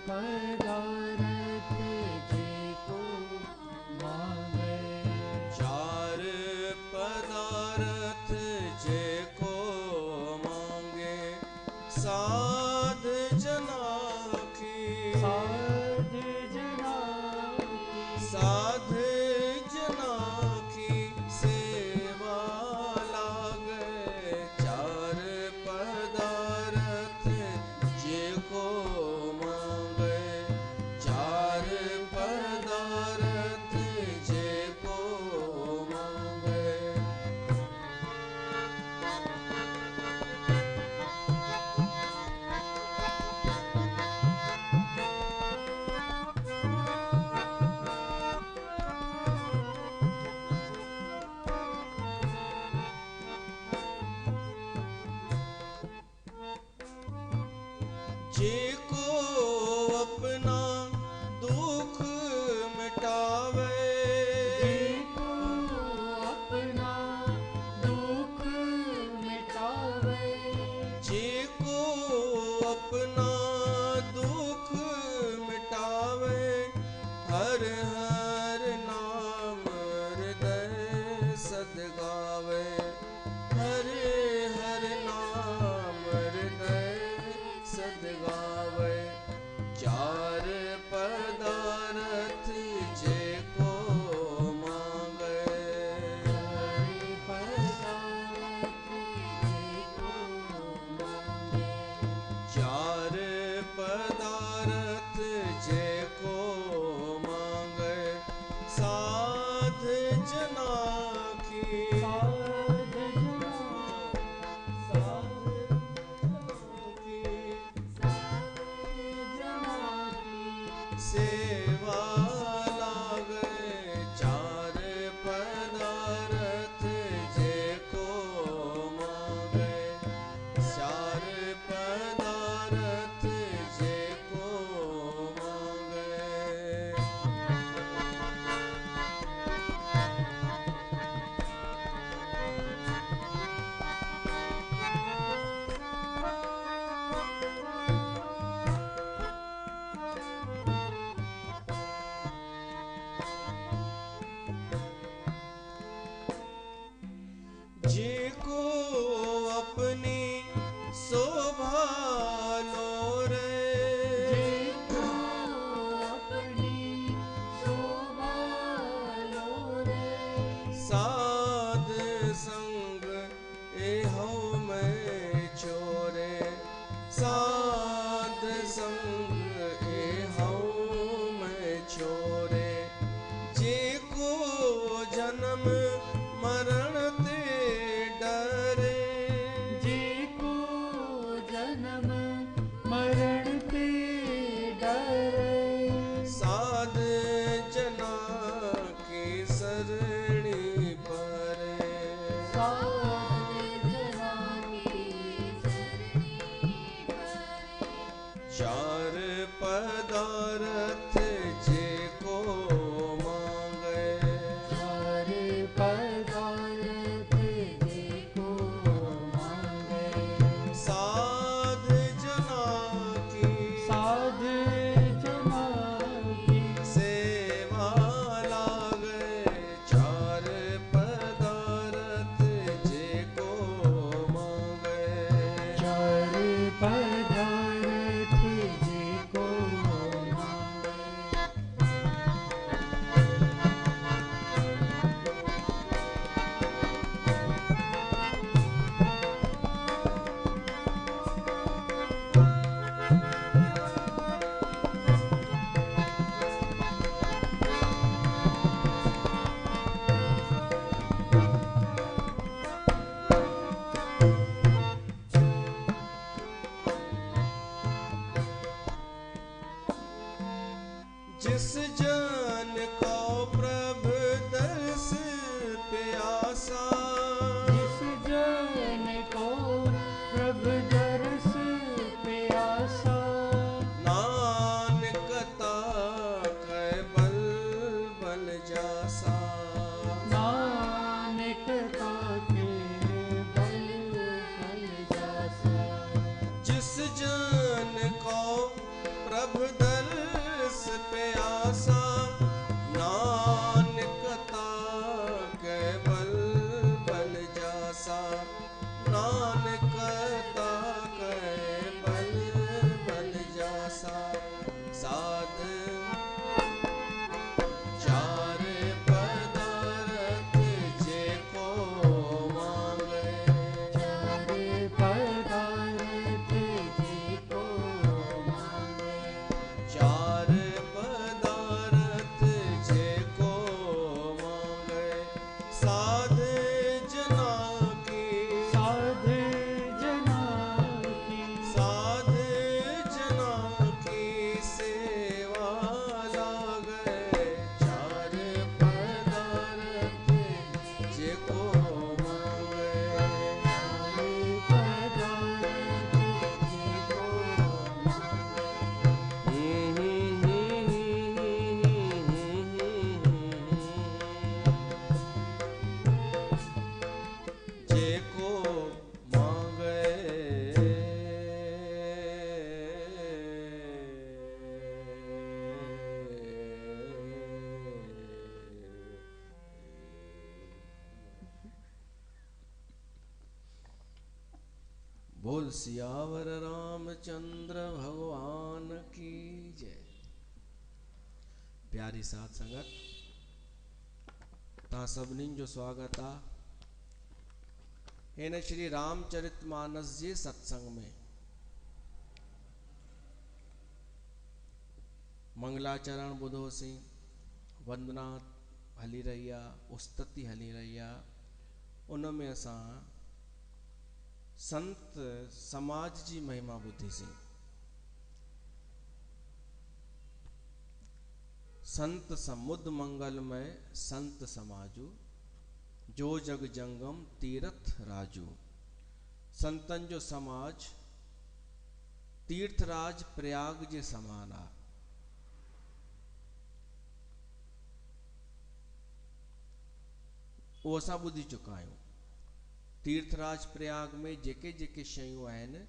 पदारथ जेको मांगे, चार पदारथ जेको मांगे, साध जना की, साध जना की, साध जना की सेवा लागे। चार पदारथ जेको मांगे, चार पदारथ जेको मांगे। जेको अपना दुख मिटावे, जेको अपना दुख मिटावे, जेको अपना दुख मिटावे, हर हर नाम हृदय सद गावे, हर हर नाम हृदय सद गावे। चार पदारथ जेको मांगे, चार पदारथ जेको मांगे, साध जना की, साध जना, साध की जना की सेवा लागे। चार पदारथ जेको मांगे, चार पदारथ जेको मांगे। जेको अपनी शोभा लो रे, जेको अपनी शोभा लो रे, साध संग एहो में छोरे, साध संग एहो में छोरे। जेको जन्म मरण ते डरे, जेको जन्म मरण ते डरे, साध जना की सरणी परे। साध जना की सरणी परे। चार पदारथ जेको मांगे, चार पदारथ जेको मांगे, साध जना की, साध जना की सेवा लागे। चार पदारथ जेको मांगे, चार पदारथ जेको मांगे। जिस जन को प्रभु दर्श प्यासा, जिस जन को प्रभु दर्श प्यासा, नानकता कै बल बल जासा। नानकता के बल बल जासा। जिस जन को प्रभु दर्श प्यासा नानक ताकै बल बल जासा नानक ताकै बल बल जासा साध चार पदारथ जेको मांगे चार पदारथ जेको मांगे चार पदारथ जेको मांगे साध जना की साध जना की साध जना की सेवा लागे चार पदारथ जेको मांगे जेको मांगे बोल सियावर रामचंद्र भगवान की जय। प्यारी साथ संगत तव्हां सभिनीनि जो स्वागत आहे हिन श्री रामचरितमानस जे सत्संग में। मंगलाचरण ॿुधोसीं, वंदना हली रही आहे, उस्तति हली रही आहे, उन में असां संत समाज जी महिमा ॿुधीसीं। संत समुद मंगलमय संत समाजू जो जग जंगम तीर्थ राजू। संतन जो समाज तीर्थराज प्रयाग जे समान आ। वो असां ॿुधी चुका आहियूं। तीर्थराज प्रयाग में जेके जेके शयूं आहिनि,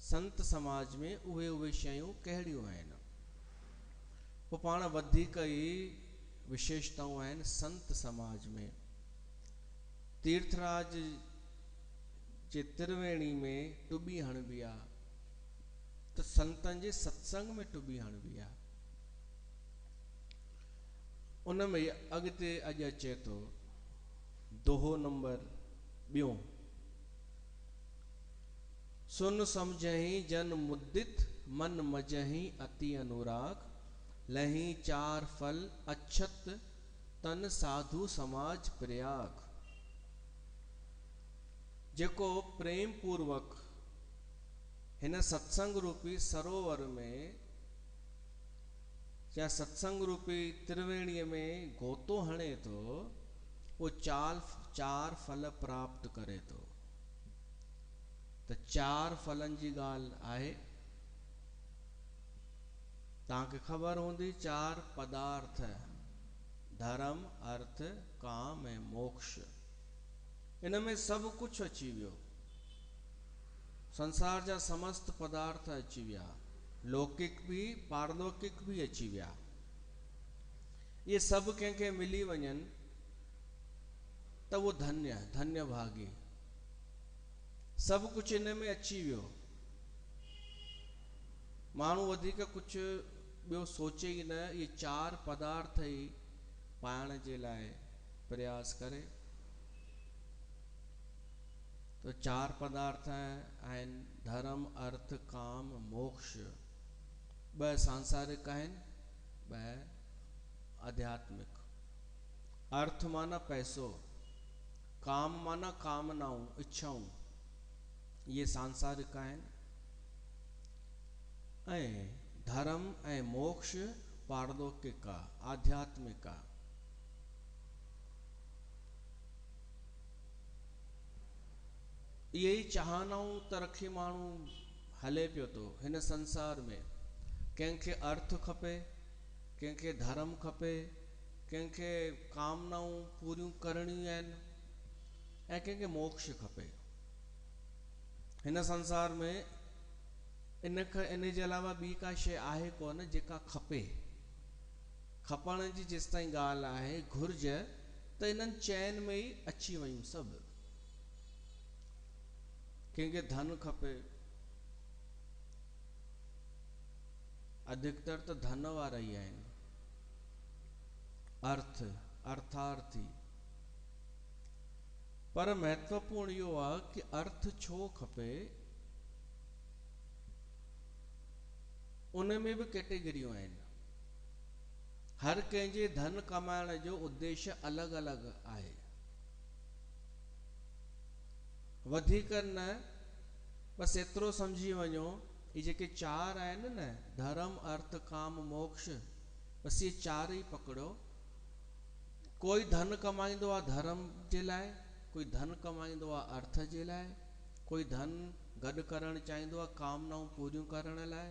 संत समाज में उहे उहे शयूं कहिड़ियूं आहिनि। पोइ पाण वधीक ई विशेषताऊं आहिनि संत समाज में। तीर्थराज जे त्रिवेणी में टुॿी हणबी आहे, त संतन जे सत्संग में टुॿी हणबी आहे। उन में अॻिते अॼु अचे थो दोहो नंबर 2। सुन समझहि जन मुदित मन मजहि अति अनुराग लही चार फल अक्षत तन साधु समाज प्रयाग। जेको प्रेम पूर्वक हिन सत्संग रूपी सरोवर में या सत्संग रूपी त्रिवेणीअ में गोतो हणे थो, वो चार फल प्राप्त करे थो। त चार फलन जी ॻाल्हि आहे, तव्हांखे ख़बर हूंदी, चार पदार्थ धर्म अर्थ काम ऐं मोक्ष। इन में सभु कुझु अची वियो। संसार जा समस्त पदार्थ अची विया, लौकिक भी पारलौकिक भी अची विया। ये सभु कंहिंखे मिली वञनि त वो धन्य धन्य भागी। सभु कुझु इन में अची वियो। माण्हू वधीक कुझु ॿियो सोचे ई न, ये चार पदार्थ ई पाइण जे लाइ प्रयास करे। तो चार पदार्थ आहिनि धर्म अर्थ काम मोक्ष। ॿ सांसारिक आहिनि, ॿ आध्यात्मिक। अर्थ माना पैसो, काम माना कामनाऊं इच्छाऊं, ये सांसारिक आहिनि। ऐं धर्म ऐं मोक्ष पारलौकिक आहे, आध्यात्मिक आहे। इहे ई चाहनाऊं त रखी माण्हू हले पियो थो हिन संसार में। कंहिंखे अर्थ खपे, कंहिंखे धर्म खपे, कंहिंखे कामनाऊं पूरियूं करणियूं आहिनि ऐं कंहिंखे मोक्ष खपे। हिन संसार में इन जे अलावा ॿी का शइ आहे कोन जेका खपे। खपण जी जेसि ताईं ॻाल्हि आहे घुर्ज त इन्हनि चैन में ई अची वयूं सभु। कंहिंखे धन खपे, अधिकतर त धन वारा ई आहिनि, अर्थ अर्थार्थी। पर महत्वपूर्ण इहो आहे कि अर्थ छो खपे, उन में बि कैटेगरियूं आहिनि। हर कंहिंजे धन कमाइण जो उद्देश्य अलॻि अलॻि आहे। वधीक न, बसि एतिरो सम्झी वञो, ये जेके चार आहिनि न, धर्म अर्थ काम मोक्ष, बसि ये चार ई पकड़ो। कोई धन कमाईंदो आहे धर्म जे लाइ, कोई धन कमाईंदो आहे अर्थ जे लाइ, कोई धन गॾु करणु चाहींदो आहे कामनाऊं पूरियूं करण लाइ,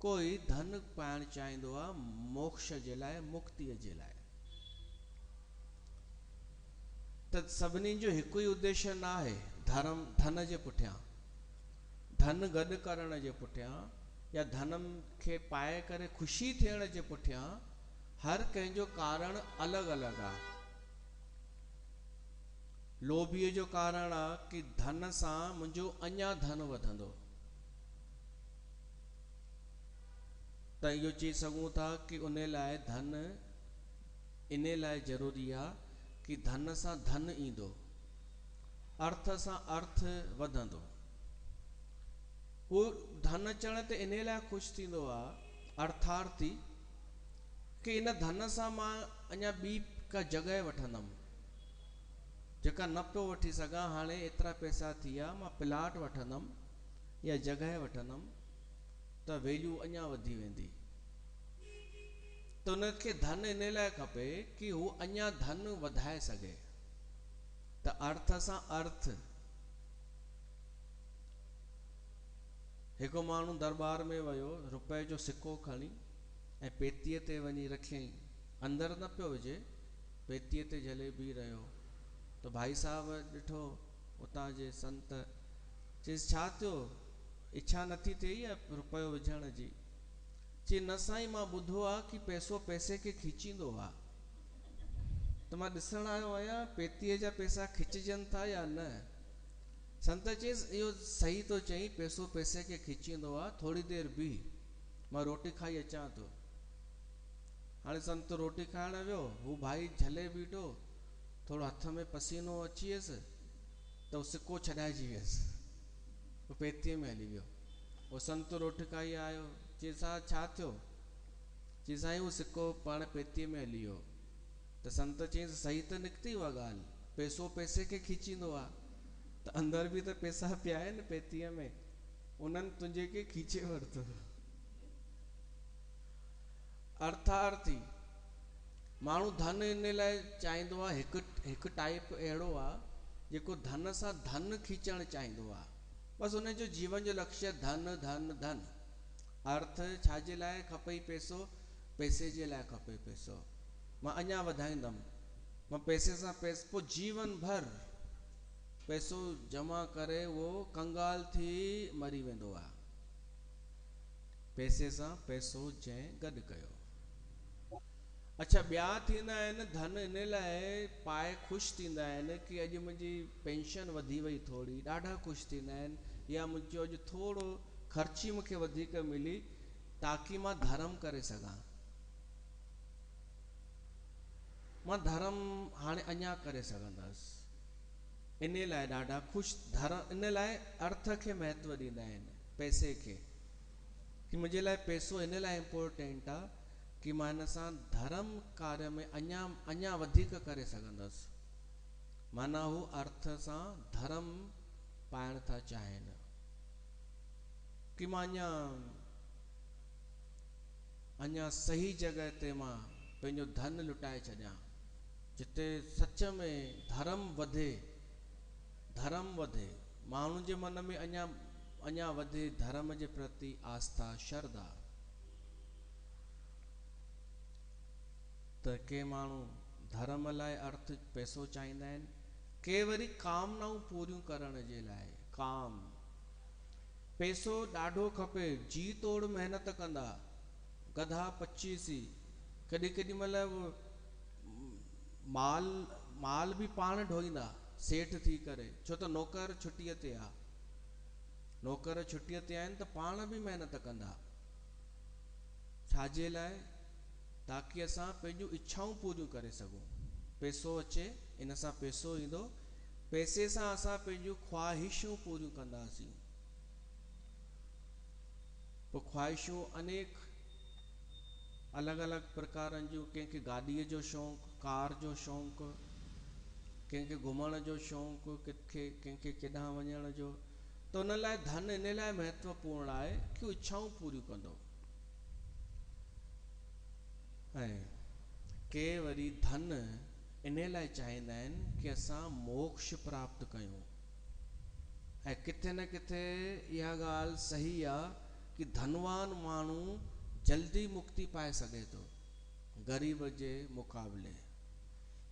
कोई धन पाइणु चाहींदो आहे मोक्ष जे लाइ, मुक्तिअ जे लाइ। त सभिनी जो हिकु ई उद्देश्य न आहे धर्म धन जे पुठियां, धन गॾु करण जे पुठियां, या धन खे पाए करे ख़ुशी थियण जे पुठियां। हर कंहिंजो कारण अलॻि अलॻि आहे। लोभीअ जो कारण आहे कि धन सां मुंहिंजो अञा धन वधंदो, त इहो चई सघूं था कि उन लाइ धन इन लाइ ज़रूरी आहे कि धन सां धन ईंदो, अर्थ सां अर्थ वधंदो। उहो धन अचण ते इन लाइ ख़ुशि थींदो आहे अर्थार्थी कि इन धन सां मां अञा ॿी का जॻह वठंदुमि जेका न पियो वठी सघां। हाणे एतिरा पैसा थी विया, मां प्लाट वठंदुमि या जॻह वठंदुमि त वैल्यू अञा वधी वेंदी। त उनखे धन इन लाइ खपे कि हू अञा धन वधाए सघे। त अर्थ सां अर्थ। हिकु माण्हू दरबार में वियो, रुपए जो सिक्को खणी ऐं पेतीअ ते वञी रखियईं, अंदरि न पियो विझे, पेतीअ ते झले बीह रहियो। त भाई साहब ॾिठो उतां जे संत, चयसि छा थियो, इच्छा नथी थिए या रुपयो विझण जी? चई न साईं, मां ॿुधो आहे कि पैसो पैसे खे खीचींदो आहे, त मां ॾिसण आयो आहियां पेतीअ जा पैसा खिचजनि था या न। संत चयसि इहो सही थो चई, पैसो पैसे खे खीचींदो आहे, थोरी देरि बीह, मां रोटी खाई अचां थो। हाणे संत रोटी खाइण वियो, हू भाई झले बीठो, थोरो हथ में पसीनो अची वियसि त उहो सिक्को छॾाइजी वियसि, उहो पेतीअ में हली वियो। उहो संत रोटी खाई आयो, चयसि छा थियो? चई साईं उहो सिक्को पाण पेतीअ में हली वियो। त संत चयसि सही त निकिती उहा ॻाल्हि, पैसो पैसे खे खीचींदो आहे, त अंदरि बि त पैसा पिया आहिनि पेतीअ में, उन्हनि तुंहिंजे खे खीचे वरितो। अर्थार्थी माण्हू धन इन लाइ चाहींदो आहे, हिकु टाइप अहिड़ो आहे जेको धन सां धन खीचणु चाहींदो आहे। बसि उनजो जीवन जो लक्ष्य धन धन धन। अर्थ छाजे लाइ खपे पैसो? पैसे जे लाइ खपे पैसो, मां अञा वधाईंदुमि, मां पैसे सां पोइ जीवन भर पैसो जमा करे उहो कंगाल थी मरी वेंदो आहे। पैसे सां पैसो जंहिं गॾु कयो। अच्छा, ॿिया थींदा आहिनि धन इन लाइ पाए ख़ुशि थींदा आहिनि कि अॼु मुंहिंजी पेंशन वधी वई थोरी, ॾाढा ख़ुशि थींदा आहिनि, या मुंहिंजो अॼु थोरो ख़र्ची मूंखे वधीक मिली ताकि मां धर्म करे सघां, मां धर्म हाणे अञा करे सघंदसि, इन लाइ ॾाढा ख़ुशि। धर्म इन लाइ अर्थ खे महत्व ॾींदा आहिनि, पैसे खे, कि मुंहिंजे लाइ पैसो इन लाइ इम्पोर्टेंट आहे कि मां हिन सां धर्म कार्य में अञा वधीक करे सघंदसि। माना हू अर्थ सां धर्म पाइण था चाहिनि कि मां अञा सही जॻह ते मां पंहिंजो धन लुटाए छॾियां, जिते सच में धर्म वधे, धर्म वधे, माण्हुनि जे मन में अञा वधे धर्म जे प्रति आस्था, श्रद्धा। त के माण्हू धर्म लाइ अर्थ पैसो चाहींदा आहिनि, के वरी कामनाऊं पूरियूं करण जे लाइ काम। पैसो ॾाढो खपे, जी तोड़ महिनत कंदा, गधा 25 कॾहिं केॾी महिल माल माल बि पाण ढोईंदा सेठ थी करे, छो त नौकर छुट्टीअ ते आहे, नौकर छुट्टीअ ते आहिनि त पाण बि महिनत कंदा। छाजे लाइ? ताकि असां पंहिंजूं इच्छाऊं पूरियूं करे सघूं। पैसो अचे, इन सां पैसो ईंदो, पैसे सां असां पंहिंजूं ख्वाहिशूं पूरियूं कंदासीं। पोइ ख्वाहिशूं अनेक अलॻि अलॻि प्रकारनि जूं, कंहिंखे गाॾीअ जो शौक़ु, कार जो शौक़ु, कंहिंखे घुमण जो शौक़ु, कंहिंखे केॾांहुं वञण जो, त उन लाइ धन इन लाइ महत्वपूर्ण आहे कि इच्छाऊं पूरियूं कंदो। ऐं के वरी धन इन लाइ चाहींदा आहिनि कि असां मोक्ष प्राप्त कयूं। ऐं किथे न किथे इहा ॻाल्हि सही आहे कि धनवान माण्हू जल्दी मुक्ति पाए सघे थो ग़रीब जे मुक़ाबले।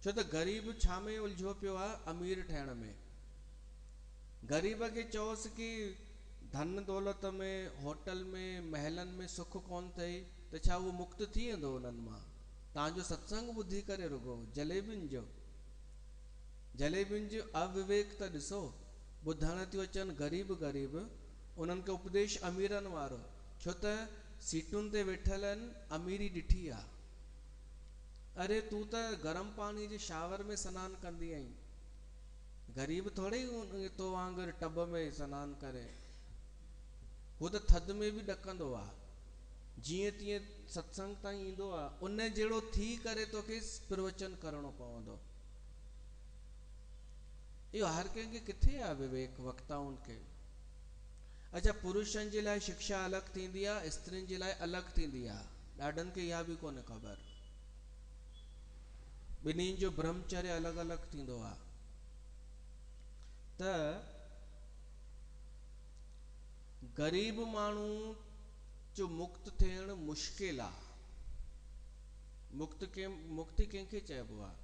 छो त ग़रीब छा में उलझो पियो आहे? अमीर ठहिण में। ग़रीब खे चओसि कि धन दौलत में, होटल में, महलनि में सुख कोन अथई, त छा उहो मुक्त थी वेंदो उन्हनि मां? तव्हांजो सत्संग ॿुधी करे रुगो जलेबियुनि जो अविवेक त ॾिसो। ॿुधण थियूं अचनि ग़रीब ग़रीब, उन्हनि खे उपदेश अमीरनि वारो, छो त सीटुनि ते वेठल आहिनि, अमीरी ॾिठी आहे। अरे तूं त गरम पाणी जे शावर में सनानु कंदी आहीं, ग़रीब थोड़े ई तो वांगुरु टब में सनानु करे, हू त थधि में बि ॾकंदो आहे। जीअं तीअं सत्संग ताईं ईंदो आहे, उन जहिड़ो थी करे तोखे प्रवचन करणो पवंदो। इहो हर कंहिंखे किथे आहे विवेक वक्ताउनि खे? अच्छा, पुरुषनि जे लाइ शिक्षा अलॻि थींदी आहे, स्त्रियुनि जे लाइ अलॻि थींदी आहे, ॾाढनि खे इहा बि कोन्हे ख़बर। ॿिन्हिनि जो ब्रह्मचर्य अलॻि अलॻि थींदो आहे। त ग़रीब माण्हू जो मुक्त थियण मुश्किल आहे। मुक्ति कंहिंखे चइबो आहे?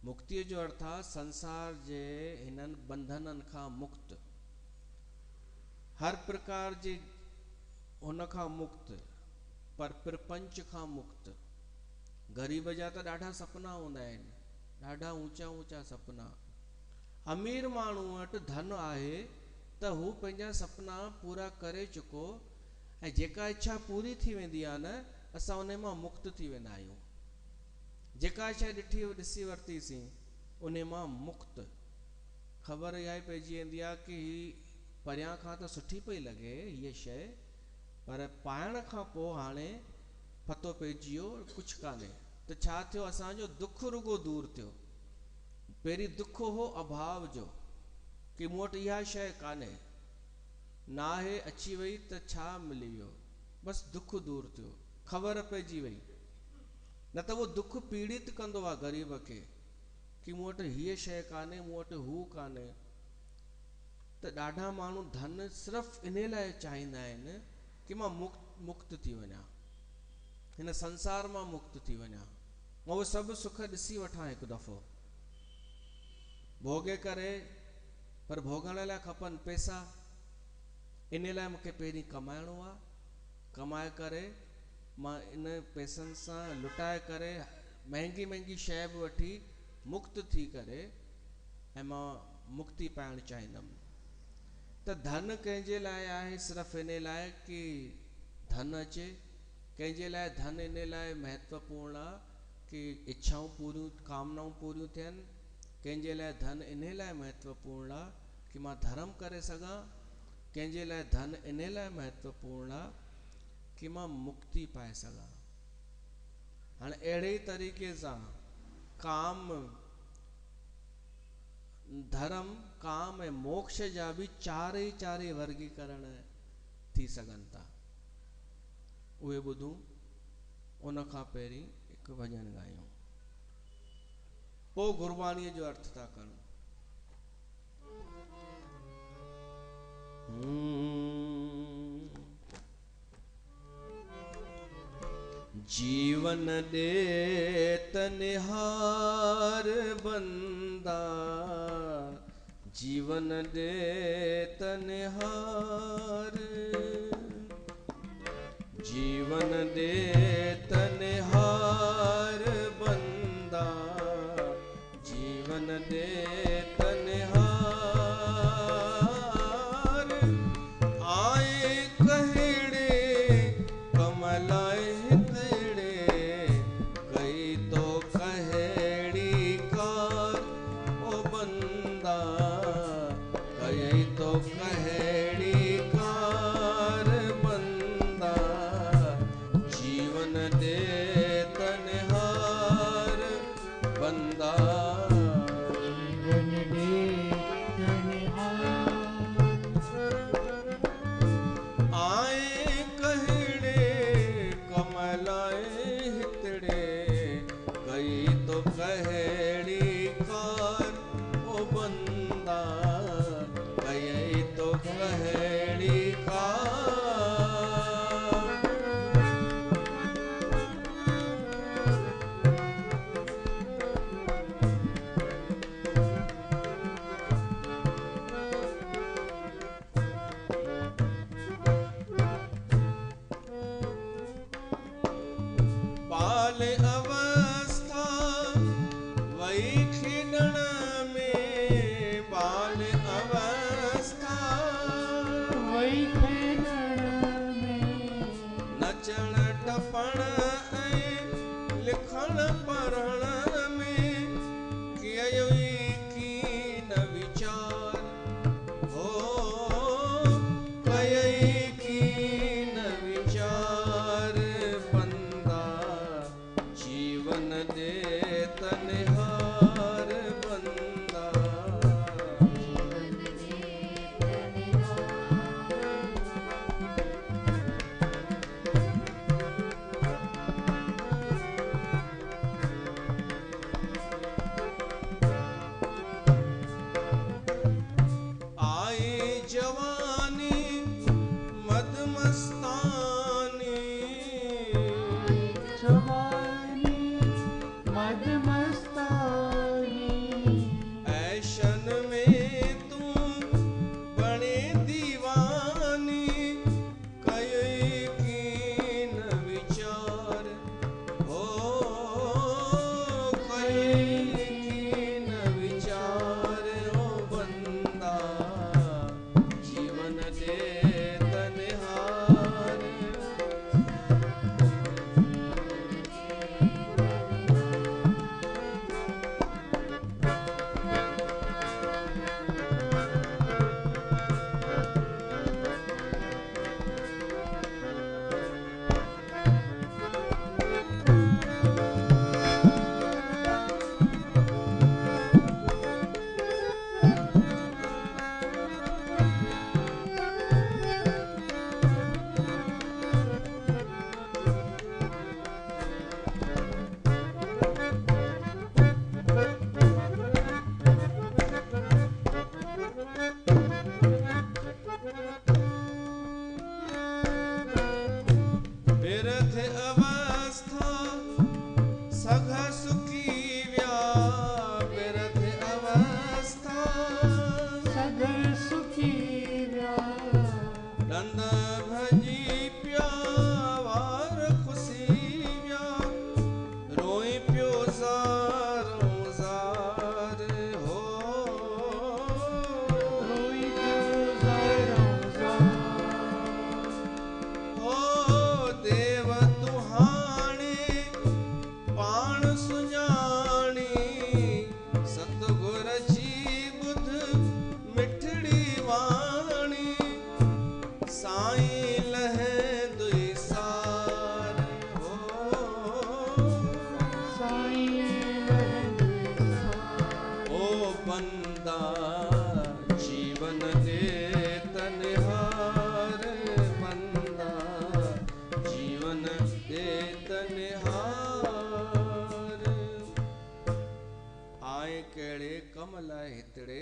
मुक्तिअ जो अर्थ आहे संसार जे हिननि बंधननि खां मुक्त, हर प्रकार जे हुन खां मुक्त, पर प्रपंच खां मुक्त। ग़रीब जा त ॾाढा सपना हूंदा आहिनि, ॾाढा ऊंचा ऊंचा सपना। अमीर माण्हू वटि धन आहे त हू पंहिंजा सपना पूरा करे चुको, ऐं जेका इच्छा पूरी थी वेंदी आहे न, असां उन मां मुक्त थी वेंदा आहियूं। जेका शइ ॾिसी वरितीसीं उन मां मुक्त। ख़बर इहा ई पइजी वेंदी आहे कि परियां खां त सुठी पई लॻे हीअ शइ, पर पाइण खां पोइ हाणे पतो पइजी वियो कुझु कान्हे। त छा थियो? असांजो दुख रुगो दूर थियो। पहिरीं दुख हो अभाव जो, कि मूं वटि इहा शइ कान्हे, नाहे अची वई त छा मिली वियो, बसि दुख दूर थियो, ख़बर पइजी वई। न त उहो दुख पीड़ित कंदो आहे ग़रीब खे कि मूं वटि हीअ शइ कान्हे, मूं वटि हू कान्हे। त ॾाढा माण्हू धन सिर्फ़ु इन लाइ चाहींदा आहिनि कि मां मुक्त थी वञा, हिन संसार मां मुक्त थी वञा, मां उहे सभु सुख ॾिसी वठां हिकु दफ़ो, भोगे करे। पर भोगण लाइ खपनि पैसा। इन लाइ मूंखे पहिरीं कमाइणो आहे, कमाए करे मां इन पैसनि सां लुटाए करे महांगी महांगी शइ बि वठी मुक्त थी करे ऐं मां मुक्ति पाइणु चाहींदुमि। त धन कंहिंजे लाइ आहे सिर्फ़ु इन लाइ कि धन अचे, कंहिंजे लाइ धन इन लाइ महत्वपूर्ण आहे कि इच्छाऊं पूरियूं, कामनाऊं पूरियूं थियनि, कंहिंजे लाइ धन इन लाइ महत्वपूर्ण आहे कि मां धर्म करे सघां, कंहिंजे लाइ धन इन लाइ महत्वपूर्ण आहे कि मां मुक्ति पाए सघां। हाणे अहिड़े ई तरीक़े सां काम, धर्म, काम ऐं मोक्ष जा बि चारे वर्गीकरण थी सघनि था। उहे ॿुधूं, उन खां पहिरीं हिकु भॼन ॻायूं, पोइ गुरबाणीअ जो अर्थ था करूं। जीवन दे तनिहार बंदा, जीवन दे तनिहार, जीवन दे तनिहार दे तनहार बंदा जीवन दे आए कहड़े कमलाए हितड़े कई तो कहड़ी कार ओ बंदा कई तो कहड़ी कार बाल अवस्था वही खेडण में बाल अवस्था वही खेलण में नचण टपण ऐं लिखण पढ़ण में कयो की न वीचार हो कयो की न वीचार बंदा जीवन दे तनहार बंदा आई जवानी मदमस्तानी जवानी मदमस्तानी ऐशन में तू बने दीवानी कई की न विचार हो कई की न विचार हो बंदा जीवन दे तनहार बिरथ अवस्था सघ सुखी व्या बिरथ अवस्था सगर सुखी व्या डंद भजी प्यावार खुशी व्या रोई प्यो ज़ारों ज़ार हो रोई गुज़ारों ओ देव तुहाणे पाण सुञाणी सतगुर जी बुध मिठड़ी वाणी साईं लहे दुई सार हो साईं ओ बंदा जीवन दे तनहार बंदा जीवन दे तनहार आए केड़े कमला हितड़े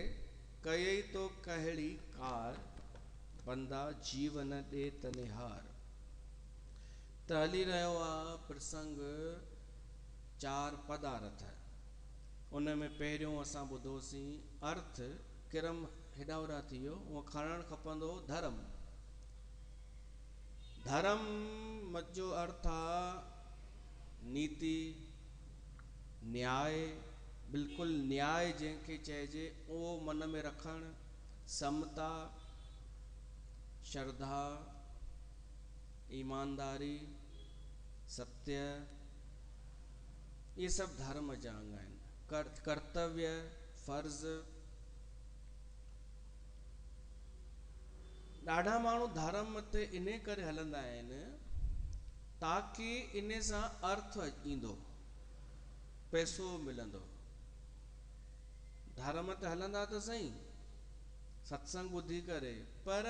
कई तो कहड़ी कार बंदा जीवन दे तनहार त हली रहियो आहे प्रसंग चार पदार्थ उन में पहिरियों असां ॿुधोसीं अर्थ किरम हिॾावरा थी वियो उहो खणणु खपंदो धर्म धर्म जो अर्थ आहे नीति न्याय बिल्कुलु न्याय जंहिंखे चइजे उहो मन में रखणु समता श्रद्धा ईमानदारी सत्य ये सब धर्म जा अंग आहिनि कर्तव्य फर्ज़ ॾाढा माण्हू धर्म ते इन करे हलंदा आहिनि ताकि इन सां अर्थ ईंदो, पैसो मिलंदो। धर्म ते हलंदा त सही, सत्संग ॿुधी करे, पर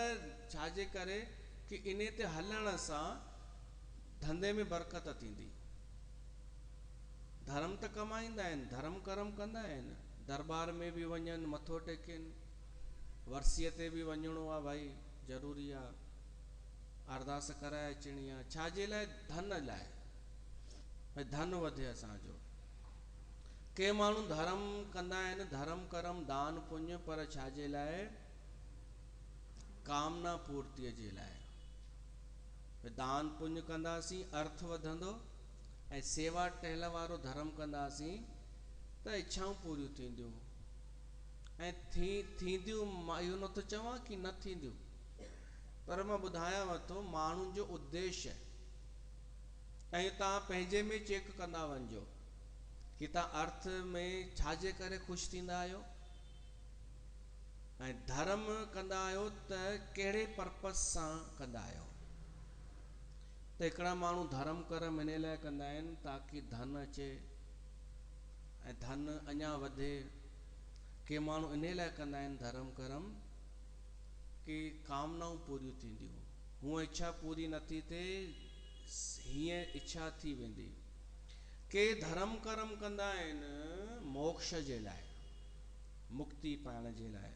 छाजे करे कि इन ते हलण सां धंधे में बरकत थींदी। धर्म त कमाईंदा आहिनि, धर्म कर्म कंदा आहिनि, दरबार में बि वञनि, मथो टेकनि, वर्सीअ ते बि वञिणो आहे, भाई ज़रूरी आहे, अरदास कराए अचणी आहे। छाजे लाइ? धन लाइ, भाई धन वधे असांजो। के माण्हू धर्म कंदा आहिनि, धर्म कर्म दान पुण्य, पर छाजे लाइ? कामना पूर्तिअ जे लाइ। दान पुण्य कंदासीं, अर्थ वधंदो, ऐं सेवा टहल वारो धर्म कंदासीं त इच्छाऊं पूरियूं थींदियूं। ऐं थींदियूं, मां इहो नथो चवां कि न थींदियूं, पर मां ॿुधायांव थो माण्हुनि जो उद्देश्य। ऐं तव्हां पंहिंजे में चेक कंदा वञिजो कि तव्हां अर्थ में छाजे करे ख़ुशि थींदा आहियो, ऐं धर्म कंदा आहियो त कहिड़े पर्पस सां कंदा आहियो। त हिकिड़ा माण्हू धर्म कर्म इन लाइ कंदा आहिनि ताकि धन अचे ऐं धन अञा वधे। के माण्हू इन लाइ कंदा आहिनि धर्म कर्म कि कामनाऊं पूरियूं थींदियूं। हूअ इच्छा पूरी नथी थिए, हीअं इच्छा थी वेंदी। के धर्म कर्म कंदा आहिनि मोक्ष जे लाइ, मुक्ति पाइण जे लाइ,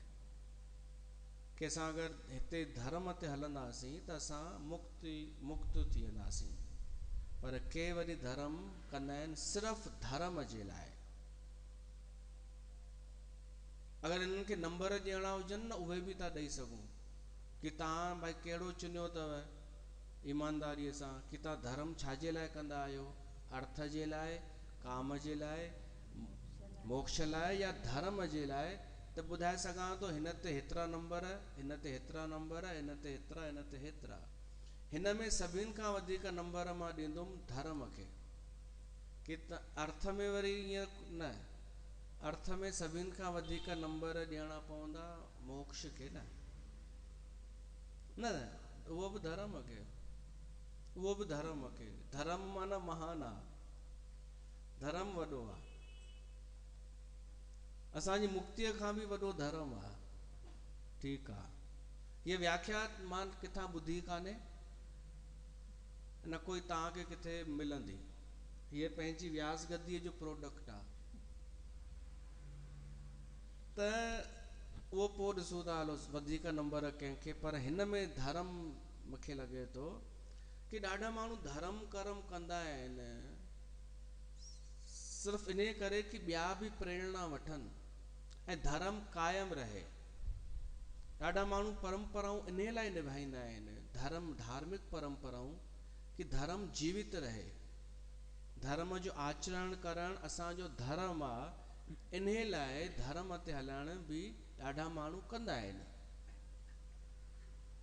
कि असां अगरि हिते धर्म ते हलंदासीं त असां मुक्त थी वेंदासीं। पर के वरी धर्म कंदा आहिनि सिर्फ़ धर्म जे लाइ। अगरि इन्हनि खे नंबर ॾियणा हुजनि न, उहे बि था ॾेई सघूं कि तव्हां भाई कहिड़ो चुनियो अथव ईमानदारीअ सां, कि तव्हां धर्म छाजे लाइ कंदा आहियो, अर्थ जे लाइ, काम जे लाइ, मोक्ष लाइ, या धर्म जे लाइ। त ॿुधाए सघां थो हिन ते हेतिरा नंबर, हिन ते हेतिरा नंबर, हिन ते हेतिरा, हिन ते हेतिरा। हिन में सभिनि खां वधीक नंबर मां ॾींदुमि धर्म खे। कि अर्थ में वरी ईअं न, अर्थ में सभिनि खां वधीक नंबर ॾियणा पवंदा मोक्ष खे न, न उहो बि धर्म खे, उहो बि धर्म खे। धर्म माना महान आहे, धर्म वॾो आहे, असांजी मुक्तिअ खां बि वॾो धर्म आहे। ठीकु आहे, हीअ व्याख्या मां किथां ॿुधी कान्हे, न कोई तव्हांखे किथे मिलंदी। हीअ पंहिंजी व्यास गद्दीअ जो प्रोडक्ट आहे। त उहो पोइ ॾिसूं था, हलो वधीक नंबर कंहिंखे। पर हिन में धर्म मूंखे लॻे थो कि ॾाढा माण्हू धर्म कर्म कंदा आहिनि सिर्फ़ इन करे कि ॿिया बि प्रेरणा वठनि ऐं धर्म क़ाइमु रहे। ॾाढा माण्हू परंपराऊं इन लाइ निभाईंदा आहिनि, धर्म, धार्मिक परंपराऊं, कि धर्म जीवित रहे। धर्म जो आचरण करणु असांजो धर्म आहे, इन लाइ धर्म ते हलण बि ॾाढा माण्हू कंदा आहिनि।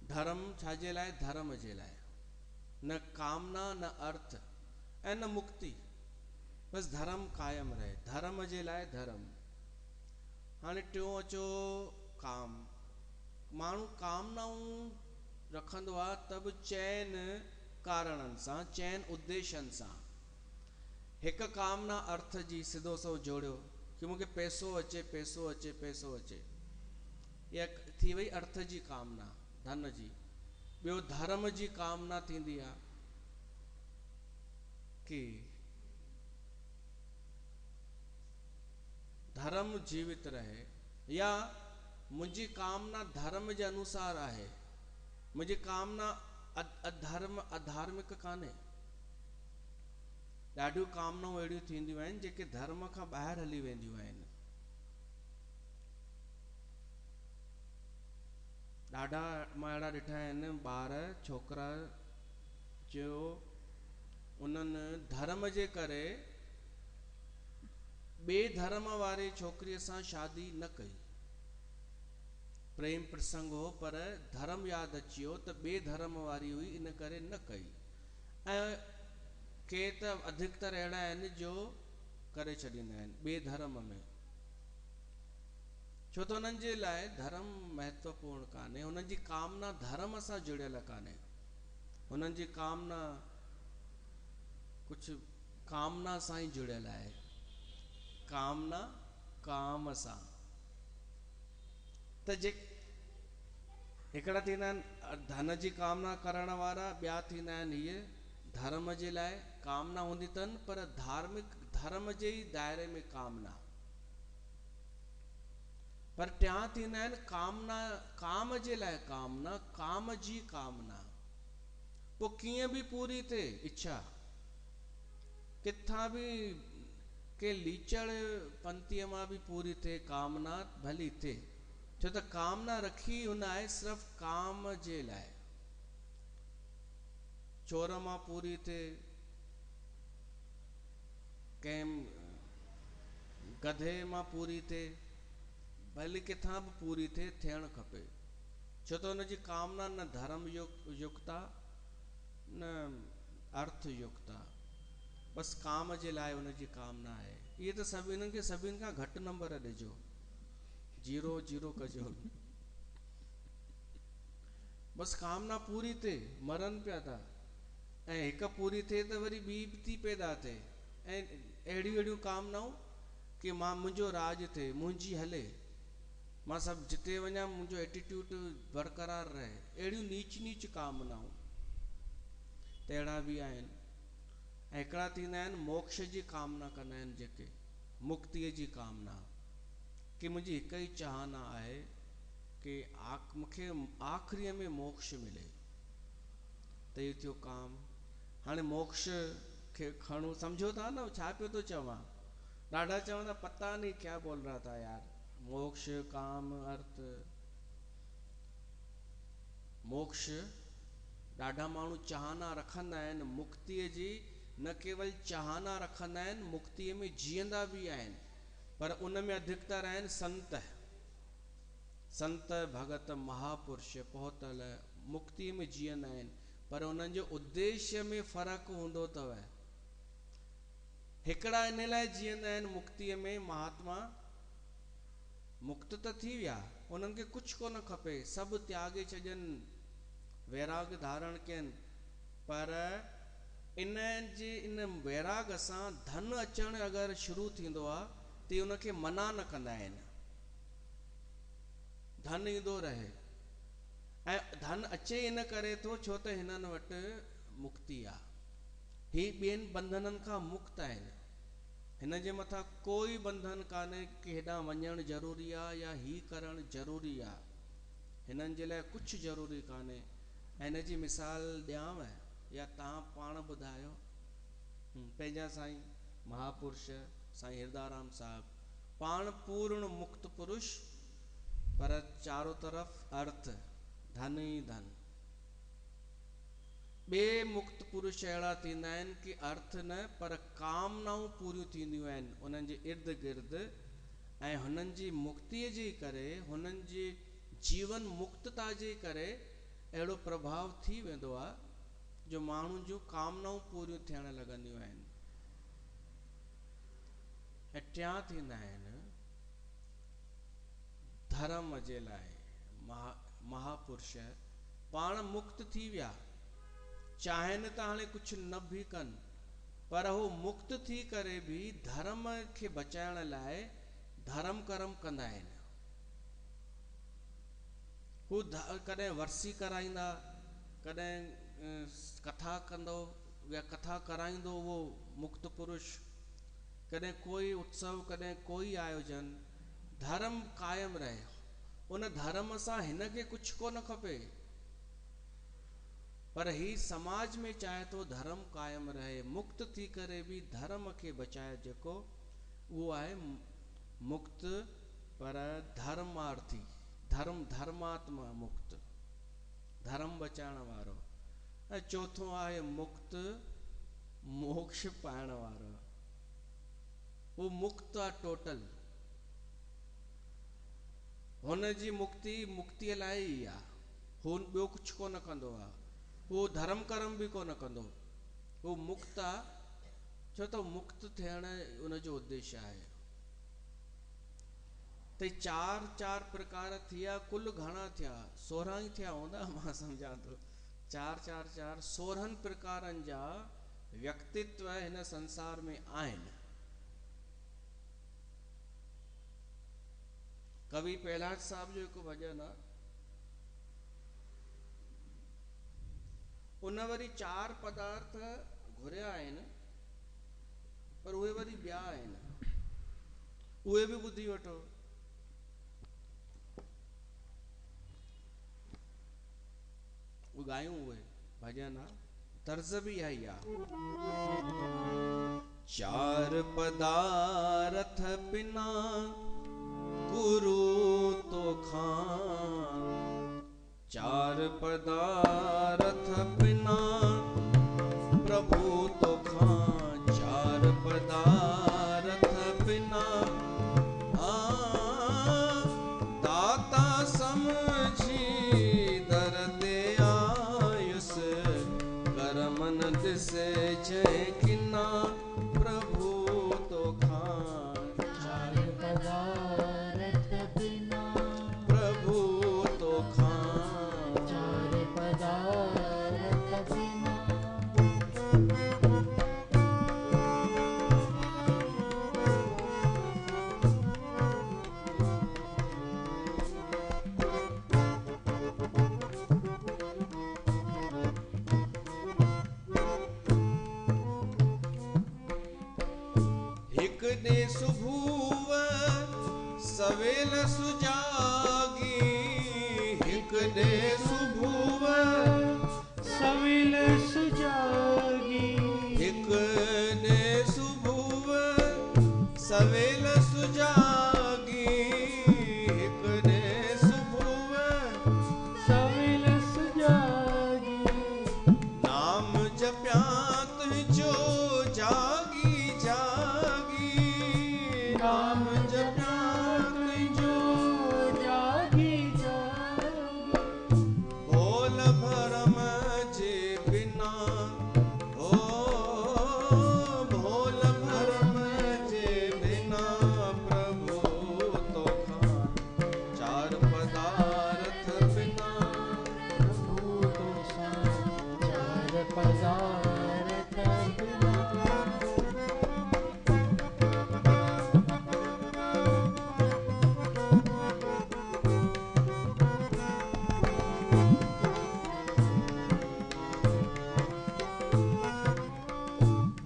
धर्म छाजे लाइ? धर्म जे लाइ। न कामना, न अर्थ ऐं न मुक्ति, बसि धर्म क़ाइमु रहे, धर्म जे लाइ धर्म। हाणे टियों अचो काम। माण्हू कामनाऊं रखंदो आहे त बि चइनि कारणनि सां, चइनि उद्देश्यनि सां। हिकु कामना अर्थ जी सिधो सो जोड़ियो कि मूंखे पैसो अचे, पैसो अचे, पैसो अचे, इहा थी वई अर्थ जी कामना, धन जी। ॿियो धर्म जी कामना थींदी आहे कि धर्म जीवित रहे, या मुंहिंजी कामना धर्म जे अनुसार आहे, मुंहिंजी कामना अधार्मिक कान्हे। ॾाढियूं कामनाऊं अहिड़ियूं थींदियूं आहिनि जेके धर्म खां ॿाहिरि हली वेंदियूं आहिनि। ॾाढा मां अहिड़ा ॾिठा आहिनि ॿार, छोकिरा जो उन्हनि धर्म जे करे ॿिए धर्म वारे छोकिरीअ सां शादी न कई। प्रेम प्रसंग हो, पर धर्म यादि अची वियो त ॿिए धर्म वारी हुई, इन करे न कई। ऐं के त अधिकतर अहिड़ा आहिनि जो करे छॾींदा आहिनि ॿिए धर्म में, छो त हुननि जे लाइ धर्म महत्वपूर्ण कान्हे, हुननि जी कामना धर्म सां जुड़ियल कान्हे। हुननि जी कामना कुछ कामना सां ई जुड़ियल आहे। कामना काम सां। त जे हिकिड़ा थींदा आहिनि धन जी कामना करण वारा, ॿिया थींदा आहिनि इहे धर्म जे लाइ कामना हूंदी अथनि, पर धार्मिक धर्म जे ई दायरे में कामना। पर टिया थींदा आहिनि कामना काम जे लाइ कामना, काम जी कामना। पोइ कीअं बि पूरी थिए इच्छा, किथां बि के लीचड़ पंक्तिअ मां बि पूरी थिए कामना भली थिए, छो त कामना रखी हुन आहे सिर्फ़ काम जे लाइ। चोर मां पूरी थिए, कंहिं गधे मां पूरी थिए, भली किथां बि पूरी थिए, थियणु खपे, छो त हुनजी कामना न धर्म युक्त आहे न अर्थ युक्त आहे, बसि काम जे लाइ हुनजी कामना आहे। इहे त सभिनी खे सभिनि खां घटि नंबर ॾिजो, 0 कजो। बसि कामना पूरी थिए, मरनि पिया था, ऐं हिकु पूरी थिए त वरी ॿी बि थी पैदा थिए, ऐं अहिड़ियूं कामनाऊं कि मां मुंहिंजो राज थिए, मुंहिंजी हले, मां सभु जिते वञा मुंहिंजो एटीट्यूड बरक़रार रहे, अहिड़ियूं नीच कामनाऊं त अहिड़ा बि आहिनि। ऐं हिकिड़ा थींदा आहिनि मोक्ष जी कामना कंदा आहिनि, जेके मुक्तिअ जी कामना, कि मुंहिंजी हिकु ई चाहना आहे कि मूंखे आख़िरीअ में मोक्ष मिले, त इहो थियो काम। हाणे मोक्ष खे खणो, सम्झो था न छा पियो थो चवां, ॾाढा चवंदा पता नहीं क्या बोल रहा था यार, मोक्ष काम अर्थ। मोक्ष ॾाढा माण्हू चाहना रखंदा आहिनि मुक्तिअ जी, न केवल चाहना रखंदा आहिनि, मुक्तिअ में जीअंदा बि आहिनि, पर उन में अधिकतर आहिनि संत भगत महापुरुष पहुतल, मुक्तिअ में जीअंदा आहिनि, पर उन्हनि जो उद्देश्य में फ़र्क़ु हूंदो अथव। हिकिड़ा इन लाइ जीअंदा आहिनि मुक्तिअ में, महात्मा मुक्त त थी विया, उन्हनि खे कुझु कोन खपे, सभु त्यागे छॾनि, वैराग धारण कयनि, पर इन वैराग सां धन अचणु अगरि शुरू थींदो आहे त उनखे मना न कंदा आहिनि, धन ईंदो रहे, ऐं धन अचे इन करे थो छो त हिननि वटि मुक्ति आहे, ही ॿियनि बंधननि खां मुक्त आहिनि, हिन जे मथां कोई बंधन कान्हे कि हेॾां वञणु ज़रूरी आहे या ही करणु ज़रूरी आहे, हिननि जे लाइ कुझु ज़रूरी कान्हे। ऐं हिन जी मिसाल ॾियांव या तव्हां पाण ॿुधायो, पंहिंजा साईं महापुरुष साईं हिरदाराम साहिबु, पाण पूर्ण मुक्त पुरुष, पर चारों तरफ़ अर्थ, धन ई धन। ॿिए मुक्त पुरुष अहिड़ा थींदा आहिनि कि अर्थ न पर कामनाऊं पूरियूं थींदियूं आहिनि उन्हनि जे इर्द गिर्द, ऐं हुननि जी मुक्तिअ जे करे, हुननि जी जीवन मुक्तता जे करे अहिड़ो प्रभाव थी वेंदो आहे जो माण्हुनि जूं कामनाऊं पूरियूं थियण लॻंदियूं आहिनि। ऐं टिया थींदा आहिनि धर्म जे लाइ महापुरुष, पाण मुक्त थी विया, चाहिनि त हाणे कुझु न बि कनि, पर हू मुक्त थी करे बि धर्म खे बचाइण लाइ धर्म कर्म कंदा आहिनि। हू कॾहिं वर्सी कराईंदा, कॾहिं कथा कंदो या कथा कराईंदो उहो मुक्त पुरुष, कॾहिं कोई उत्सव, कॾहिं कोई आयोजन, धर्म कायम रहे, उन धर्म सां हिनखे कुझु कोन खपे, पर ही समाज में चाहे तो धर्म कायम रहे, मुक्त थी करे बि धर्म खे बचाए, जेको उहो आहे मुक्त पर धर्मार्थी, धर्मात्मा मुक्त, धर्म बचाइण वारो। ऐं चौथों आहे मुक्त मोक्ष पाइण वारो, वो मुक्त आहे टोटल, हुन जी मुक्तिअ लाइ ई आहे, हू ॿियो कुझु कोन कंदो आहे, हू धर्म कर्म बि कोन कंदो, हू मुक्त आहे, छो त मुक्त थियण उनजो उद्देश्य आहे। त चार प्रकार थिया, कुल घणा थिया, 16 ई थिया हूंदा, मां सम्झां थो, 4 16 प्रकारनि जा व्यक्तित्व हिन संसार में आहिनि। कवि प्रहलाद साहब जो हिकु भॼन आहे, उन वरी 4 पदार्थ घुरिया आहिनि, पर उहे वरी ॿिया आहिनि, उहे बि ॿुधी वठो। ॻायूं उहे भॼन आहे, तर्ज बि इहा ई आहे। 4 पदार्थ बिना गुरु तोखां, 4 पदार्थ बिना प्रभु तोखां, 4 पदार्थ बिना दाता समझी दर दे आयुस, करमन दिसे जय किना प्रभु तोखां, 4 पदार्थ बिना प्रभु तोखां, 4 पदार्थ बिना हिक दे सुभुव सवेल सुजागी, हिक दे सुभुव सवेल सुजागी, हिक दे सुभुव सवेल सुजागी, हिक दे सुभुव सवेल सुजागी, नाम जप्यांत जो जागी जागी, नाम जप्यांत जो जागी जागी, भोल भरम जे बिना, ओ भोल भरम जे बिना प्रभु तोखां, 4 पदार्थ बिना प्रभु तोखां, 4 पदार्थ बिना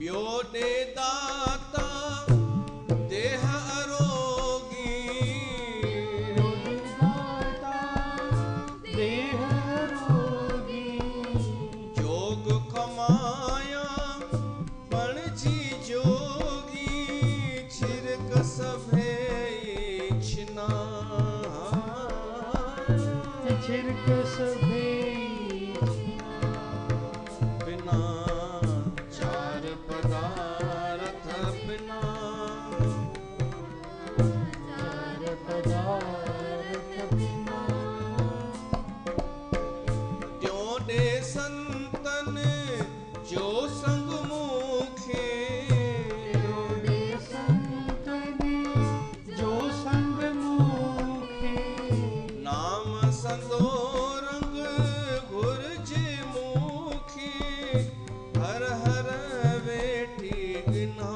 ॿियो ॾे दाता देह अरोगी, दाता देह रोगी, जोग कमाया पणजी जोगी, छिरक सभे छिना, छिरक सभे बिना 4 पदार्थ बिना, 4 पदार्थ बिना त्यों ॾे संतन जो संग मूंखे, रोडे संतनि जो संग मूंखे, नाम संदो रंग घुरजे मूंखे, हर हर वेठी गिना,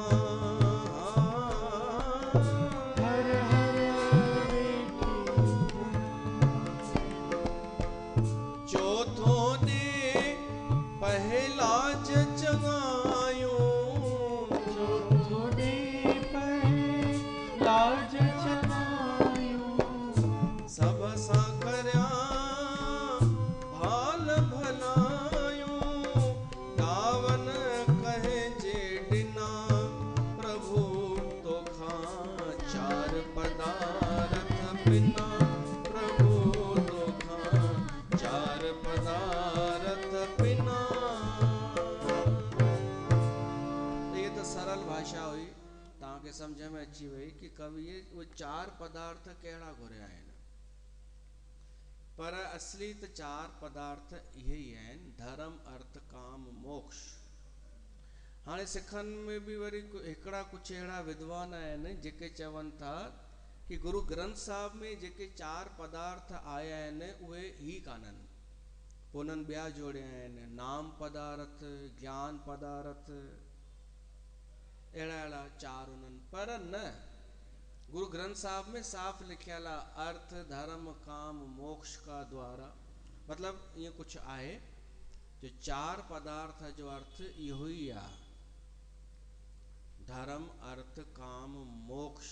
हर हर वेठी चौथो ॾे पहलाज चङायूं, थोड़े पहे लाज चनायूं, सब सां करिया भाल भलायूं, दावन कहिजे ॾिना प्रभु तोखां, 4 पदार्थ बिना प्रभु तोखां, 4 पदार्थ बिना। ये तो सरल भाषा हुई, तव्हांखे सम्झ में अची वई कि कविअ उहे 4 पदार्थ कहिड़ा घुरिया आहिनि, पर असली त 4 पदार्थ इहे ई आहिनि, धर्म अर्थ काम मोक्ष। हाणे सिखनि में बि वरी हिकिड़ा कुझु अहिड़ा विद्वान आहिनि जेके चवनि था कि गुरु ग्रंथ साहिब में जेके 4 पदार्थ आया आहिनि उहे ई कान्हनि, पोइ उन्हनि ॿिया जोड़िया आहिनि, नाम पदार्थ, ज्ञान पदार्थ, अहिड़ा अहिड़ा 4 उन्हनि। पर न, गुरु ग्रंथ साहिब में साफ़ लिखियल आहे, अर्थ धर्म काम मोक्ष का द्वारा। मतलब ईअं कुछ आहे जो 4 पदार्थ जो अर्थ इहो ही आहे, धर्म अर्थ काम मोक्ष।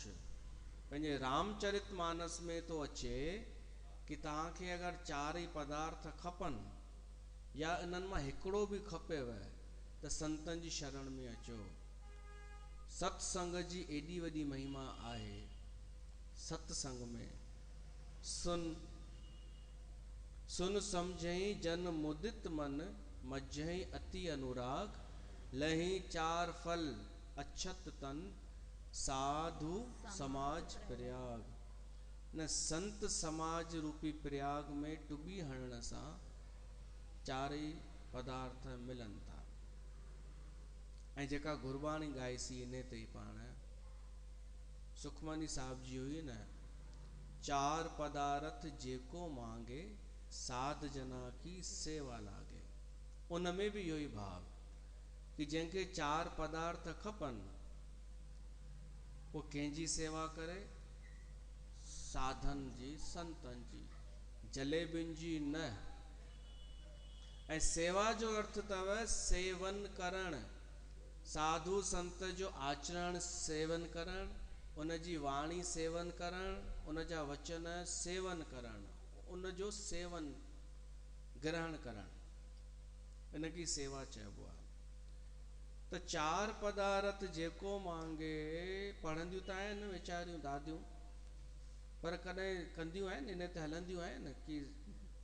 पंहिंजे रामचरित मानस में तो अचे कि तव्हांखे अगरि 4 ई पदार्थ खपनि या इन्हनि मां हिकिड़ो बि खपेव त संतनि जी शरण में अचो। सत्संग जी एॾी वॾी महिमा आहे। सत्संग में सुन सुन समझई जन मुदित मन, मज्जई अति अनुराग, लही 4 फल अक्षत तन, साधु समाज प्रयाग। न संत समाज रूपी प्रयाग में टुॿी हणण सां 4 ई पदार्थ मिलनि था। ऐं जेका गुरबाणी ॻाइसी इन ते ई पाण सुखमनी साहिब जी हुई न, 4 पदार्थ जेको मांगे, साध जना की सेवा लागे। उन में भी इहो ई भाव कि जंहिंखे 4 पदार्थ खपनि वो कंहिंजी सेवा करे, साधन जी, संतन जी, जलेबियुनि जी न। ऐं सेवा जो अर्थ अथव सेवन करण, साधु संत जो आचरण सेवन करण, उन जी वाणी सेवन करण, उन जा वचन सेवन करण, उन जो सेवन ग्रहण करण, इन की सेवा चइबो आहे। त 4 पदार्थ जेको मांगे, पढ़ंदियूं त आहिनि वीचारियूं दादियूं, पर कॾहिं कंदियूं आहिनि, इन ते हलंदियूं आहिनि कि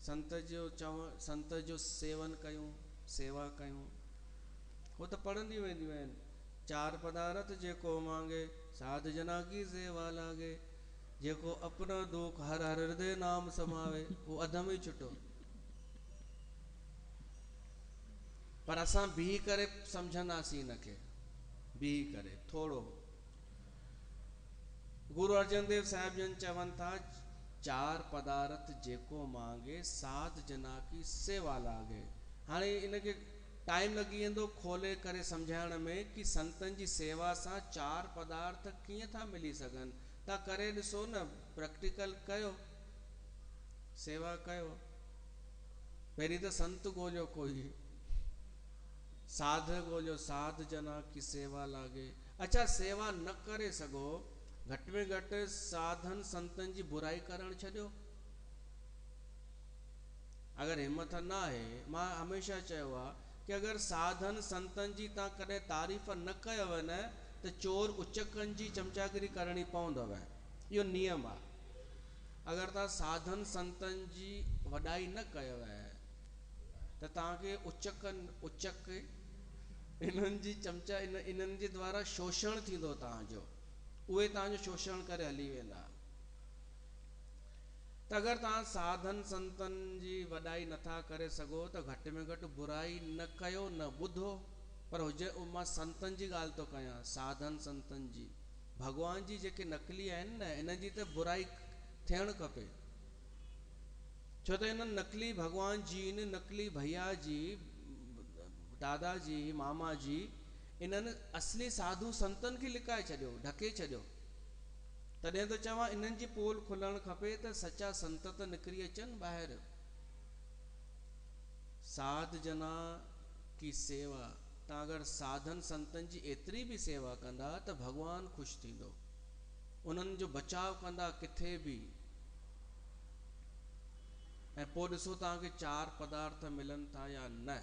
संत जो संत जो सेवन कयूं, सेवा कयूं। वो तो पढ़ंदी वेंदियूं आहिनि, 4 पदार्थ जेको मांगे, साध जना की सेवा लागे, जेको अपना दुख हर हर हृदय नाम समावे, वो अधम ही छुटो। पर असां बीह करे समझंदासीं इनखे, बीह करे थोड़ो। गुरु अर्जन देव साहिब जन चवनि था 4 पदार्थ जेको मांगे, साध जना की सेवा लागे। हाणे इनखे टाइम लगी वेंदो खोले करे समझाइण में कि संतन जी सेवा सां 4 पदार्थ कीअं था मिली सघनि। तव्हां करे ॾिसो न, प्रैक्टिकल कयो, सेवा कयो। पहिरीं त संत ॻोल्हियो, कोई साध ॻोल्हियो, साध जना की सेवा लागे। अच्छा, सेवा न करे सघो, घट में घटि साधन संतन जी बुराई करण छॾियो। अगरि हिम्मत न आहे, मां हमेशा चयो आहे कि अगरि साधन संतन जी तव्हां कॾहिं तारीफ़ न कयव न, त चोर उचकनि जी चमचागिरी करणी पवंदव। इहो नियम आहे। अगरि तव्हां साधन संतन जी वॾाई न कयव त तव्हांखे उचक इन्हनि जी चमचा इन्हनि जे द्वारा शोषण थींदो तव्हांजो, उहे तव्हांजो शोषण करे हली वेंदा। त अगरि तव्हां साधन संतन जी वॾाई नथा करे सघो त घटि में घटि बुराई न कयो, न ॿुधो। पर हुजे, मां संतन जी ॻाल्हि थो कयां, साधन संतन जी। भॻवान जी जेके नकली आहिनि न, इन जी त बुराई थियणु खपे। छो त इन्हनि नकली भॻवान जी, नकली भैया जी, दादाजी, मामा जी, इन्हनि असली साधु संतन खे लिकाए छॾियो, ढके छॾियो। तॾहिं तो चवां इन्हनि जी पोल खुलणु खपे त सचा संत त निकिरी अचनि ॿाहिरि। साध जना की सेवा, तव्हां अगरि साधन संतन जी एतिरी बि सेवा कंदा त भॻवान ख़ुशि थींदो, उन्हनि जो बचाव कंदा किथे बि। ऐं पोइ ॾिसो तव्हांखे 4 पदार्थ मिलनि था या न।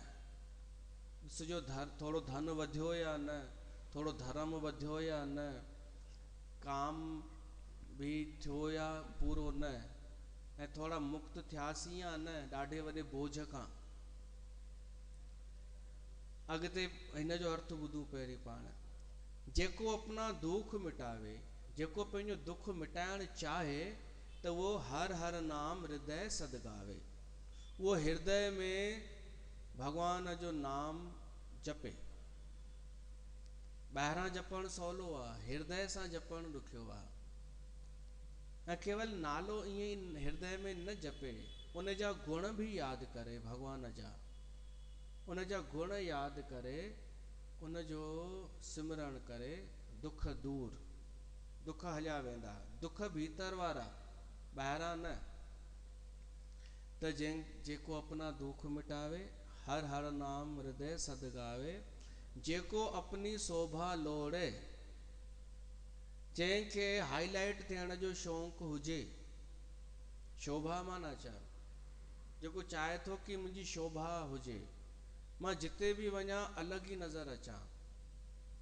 ॾिसजो थोड़ो धन वधियो या न, थोड़ो धर्म वधियो या न, काम भी थियो या पूरो न, ऐं थोड़ा मुक्त थियासीं या न ॾाढे वॾे बोझ खां। अॻिते हिन जो अर्थ ॿुधूं पहिरीं पाण। जेको अपना दुख मिटावे, जेको पंहिंजो दुख मिटाइण चाहे त वो हर हर नाम हृदय सदगावे। वो हृदय में भगवान जो नाम जपे। ॿाहिरां जपणु सवलो आहे, हृदय सां जपणु ॾुखियो आहे। ऐं केवल नालो ईअं ई हृदय में न जपे, उन जा गुण भी यादि करे, भगवान जा उन जा गुण यादि करे, उन जो सिमरण करे, दुख दूर, दुख हलिया वेंदा, दुख भीतर वारा, ॿाहिरां न। त जेको अपना दुख मिटावे, हर हर नाम हृदय सद गावे, जेको अपनी शोभा लोड़े, जंहिंखे हाईलाइट थियण जो शौक़ु हुजे, शोभा माना छा, जेको चाहे थो कि मुंहिंजी शोभा हुजे, मां जिते बि वञा अलॻि ई नज़र अचां,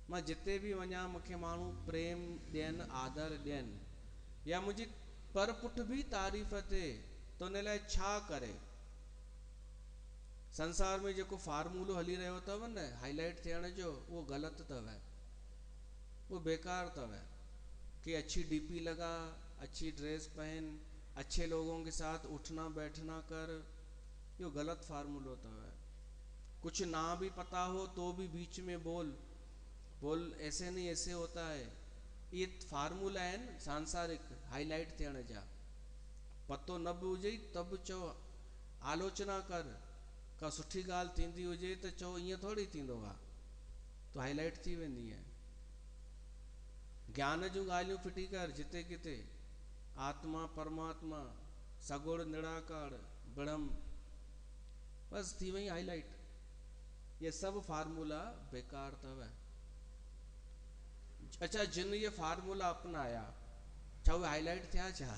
मां जिते बि वञा मूंखे माण्हू प्रेम ॾियनि, आदर ॾियनि, या मुंहिंजी पर पुठ बि तारीफ़ थिए, त उन लाइ छा करे। संसार में जेको फार्मूलो हली रहियो अथव न हाईलाइट थियण जो, उहो ग़लति अथव, वो बेकार अथव। कि अच्छी डीपी लगा, अच्छी ड्रेस पहन, अच्छे लोगों के साथ उठना बैठना कर, ये गलत फार्मूलो अथव। कुछ ना भी पता हो तो भी बीच में बोल ऐसे नहीं ऐसे होता है, ये फार्मूला आहिनि सांसारिक हाईलाइट थियण जा। पतो न बि हुजे त बि चओ, आलोचना कर, का सुठी ॻाल्हि थींदी हुजे त चओ ईअं थोरी थींदो आहे, तो हाईलाइट थी वेंदी आहे। ज्ञान जूं ॻाल्हियूं फिटी कर जिते किथे, आत्मा परमात्मा सगुण निराकार ब्रह्म, बस थी वई हाईलाइट। ये सब फार्मूला बेकार अथव। अच्छा, जिन ये फार्मूला अपनाया, छा उहे हाईलाइट थिया छा?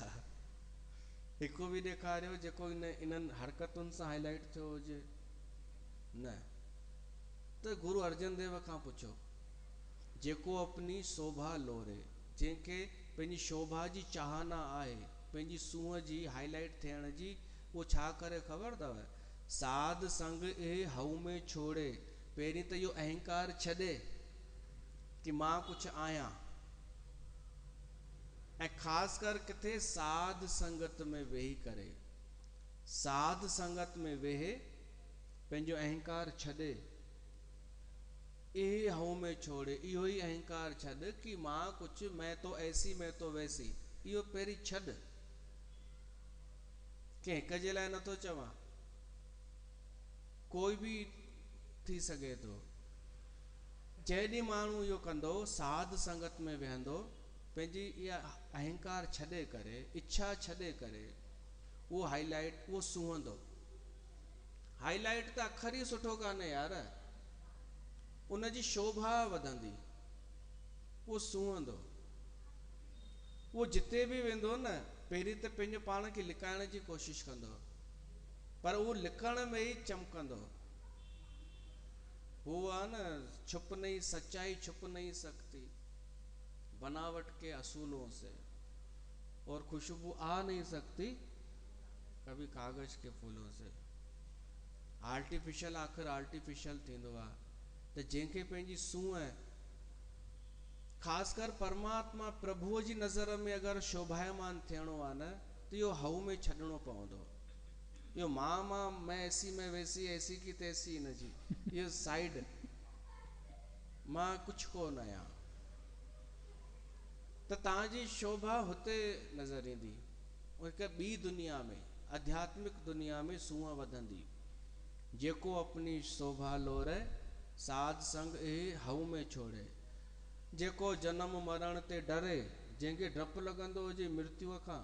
हिकु बि ॾेखारियो जेको इन्हनि हरकतुनि सां हाईलाइट थियो हुजे? न। त गुरु अर्जन देव खां पुछो, जेको अपनी शोभा लोरे, जंहिंखे पंहिंजी शोभा जी चाहना आहे, पंहिंजी सूंहं जी हाईलाइट थियण जी, उहो छा करे ख़बर अथव? साध संग ए हऊ में छोड़े, पहिरीं त इहो अहंकार छॾे कि मां कुझु आहियां, ऐं ख़ासि कर किथे साध संगत में वेही करे, साध संगत में वेहे पंहिंजो अहंकार छॾे, ए हऊ में छोड़े, इहो ई अहंकार छॾ कि मां कुझु, मैं तो ऐसी मैं तो वैसी, इहो पहिरीं छॾ। कि हिक जे लाइ नथो चवां, कोई बि थी सघे थो। जॾहिं माण्हू इहो कंदो, साध संगत में वेहंदो, पंहिंजी इहा अहंकार छॾे करे, इच्छा छॾे करे, उहो हाईलाइट, उहो सूंहंदो। हाईलाइट त अखर ई सुठो कान्हे यार, उनजी शोभा वधंदी, उहो सूंहंदो। उहो जिते बि वेंदो न, पहिरीं त पंहिंजो पाण खे लिकाइण जी कोशिशि कंदो, पर उहो लिकण में ई चमकंदो। वो आहे न, छुप नहीं सच्चाई छुप नहीं सकती बनावट के असूलों से, और खुशबू आ नहीं सकती कभी कागज के फूलों से। आर्टिफिशियल आख़िर आर्टिफिशियल थींदो आहे। त जंहिंखे पंहिंजी सूंहं, ख़ासि कर परमात्मा प्रभुअ जी नज़र में अगरि शोभायमान थियणो आहे न, त इहो हऊ में छॾिणो पवंदो। इहो मां मैं ऐसी मैं वैसी, ऐसी की तैसी न जी, इहो साइड, मां कुझु कोन आहियां। त तव्हांजी शोभा हुते नज़र ईंदी, हिकु ॿी दुनिया में, आध्यात्मिक दुनिया में सूंहं वधंदी। जेको अपनी शोभा लोरे, साध संग ए हऊ में छोड़े, जेको जनम मरण ते डरे, जंहिंखे डपु लॻंदो हुजे मृत्युअ खां,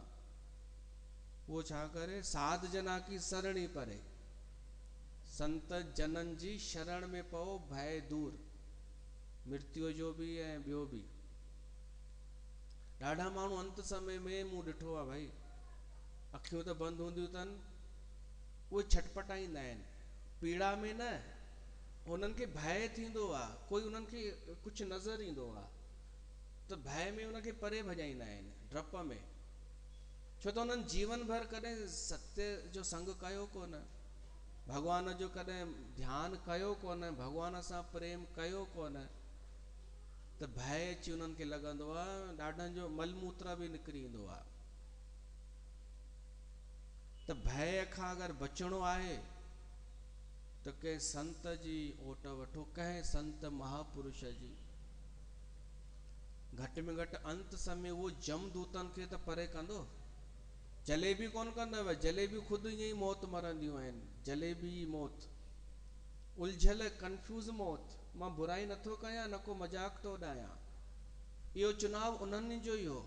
वो छा करे? साध जना की सरणी परे, संत जनन जी शरण में पओ, भय दूर, मृत्युअ जो बि ऐं ॿियो बि। ॾाढा माण्हू अंत समय में मूं ॾिठो आहे भाई, अखियूं त बंदि हूंदियूं अथनि, उहे छटपटाईंदा आहिनि, पीड़ा में न, उन्हनि खे भय थींदो आहे, कोई उन्हनि खे कुझु नज़र ईंदो आहे, त भय में उनखे परे भॼाईंदा आहिनि, डप में। छो त उन्हनि जीवन भर कॾहिं सत्य जो संग कयो कोन, भॻवान जो कॾहिं ध्यानु कयो कोन, भॻवान सां प्रेम कयो कोन, त भय अची उन्हनि खे लॻंदो आहे, ॾाढनि जो मलमूत्र बि निकिरी ईंदो आहे। त भय खां अगरि बचिणो आहे त कंहिं संत जी ओट वठो, कंहिं संत महापुरुष जी। घटि में घटि अंत समय उहो जमदूतनि खे त परे कंदो, जलेबी कोन कंदव, जलेबी ख़ुदि ईअं ई मौत मरंदियूं आहिनि, जलेबी मौत, उलझियल कंफ्यूज़ मौत। मां बुराई नथो कयां, न को मजाक थो उॾायां, इहो चुनाव उन्हनि जो ई हो,